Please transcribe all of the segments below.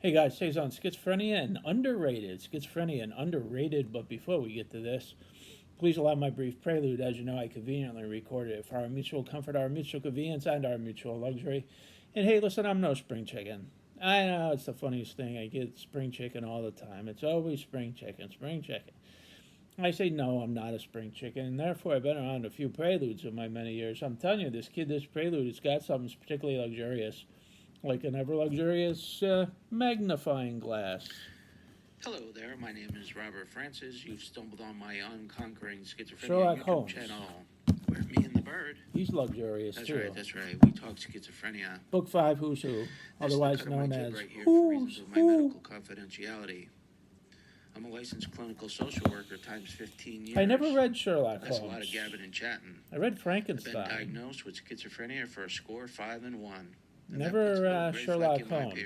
Hey guys, today's on schizophrenia and underrated. Schizophrenia and underrated, but before we get to this, please allow my brief prelude. As you know, I conveniently recorded it for our mutual comfort, our mutual convenience, and our mutual luxury. And hey, listen, I'm no spring chicken. I know it's the funniest thing. I get spring chicken all the time. It's always spring chicken, spring chicken. I say, no, I'm not a spring chicken, and therefore I've been around a few preludes in my many years. I'm telling you, this prelude has got something particularly luxurious, like an ever luxurious magnifying glass. Hello there, my name is Robert Francis. You've stumbled on my Unconquering Schizophrenia Sherlock YouTube Holmes. channel, where me and the bird. He's luxurious That's too. right, that's right. We talk schizophrenia. Book 5, Who's Who, This otherwise is the cut known of my as jib right here for Who's reasons of my Who. medical confidentiality. I'm a licensed clinical social worker times 15 years. I never read Sherlock That's Holmes. a lot of gabbing and chatting. I read I've been Frankenstein. diagnosed with schizophrenia for a score 5 and 1. And Never Sherlock Holmes.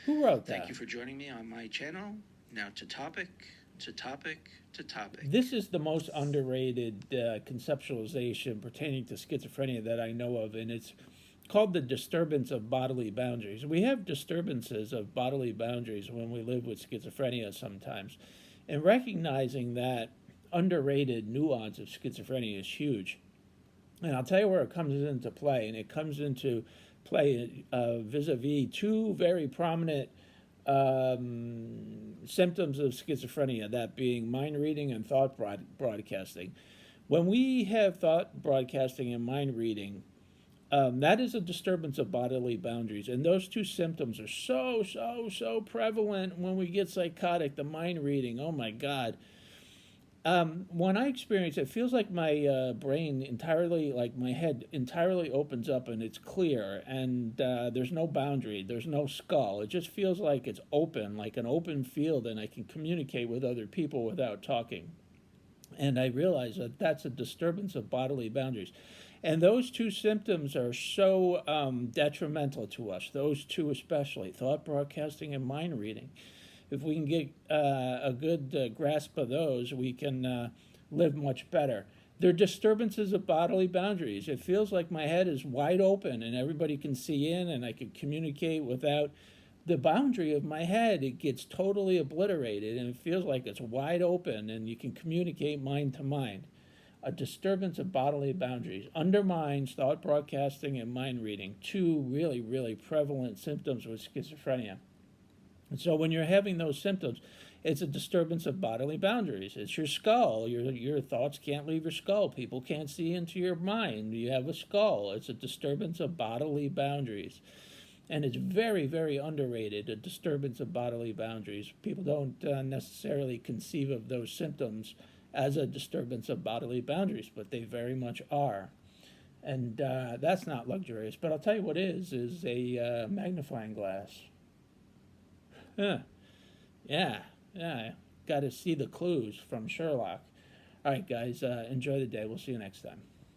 Who wrote that? Thank you for joining me on my channel. Now to topic. This is the most underrated conceptualization pertaining to schizophrenia that I know of, and it's called the disturbance of bodily boundaries. We have disturbances of bodily boundaries when we live with schizophrenia sometimes, and recognizing that underrated nuance of schizophrenia is huge. And I'll tell you where it comes into play, and it comes into play vis-a-vis two very prominent symptoms of schizophrenia, that being mind reading and thought broadcasting. When we have thought broadcasting and mind reading, that is a disturbance of bodily boundaries. And those two symptoms are so prevalent when we get psychotic. The mind reading, oh my God. When I experience it, it feels like my brain entirely, like my head entirely opens up and it's clear, and there's no boundary, there's no skull. It just feels like it's open, like an open field, and I can communicate with other people without talking. And I realize that that's a disturbance of bodily boundaries. And those two symptoms are so detrimental to us, those two especially, thought broadcasting and mind reading. If we can get a good grasp of those, we can live much better. They're disturbances of bodily boundaries. It feels like my head is wide open and everybody can see in, and I can communicate without the boundary of my head. It gets totally obliterated, and it feels like it's wide open and you can communicate mind to mind. A disturbance of bodily boundaries undermines thought broadcasting and mind reading, two really prevalent symptoms with schizophrenia. And so when you're having those symptoms, it's a disturbance of bodily boundaries. It's your skull. Your thoughts can't leave your skull. People can't see into your mind. You have a skull. It's a disturbance of bodily boundaries. And it's very underrated, a disturbance of bodily boundaries. People don't necessarily conceive of those symptoms as a disturbance of bodily boundaries, but they very much are. And that's not luxurious. But I'll tell you what is a magnifying glass. Huh. Yeah. Got to see the clues from Sherlock. All right, guys, enjoy the day. We'll see you next time.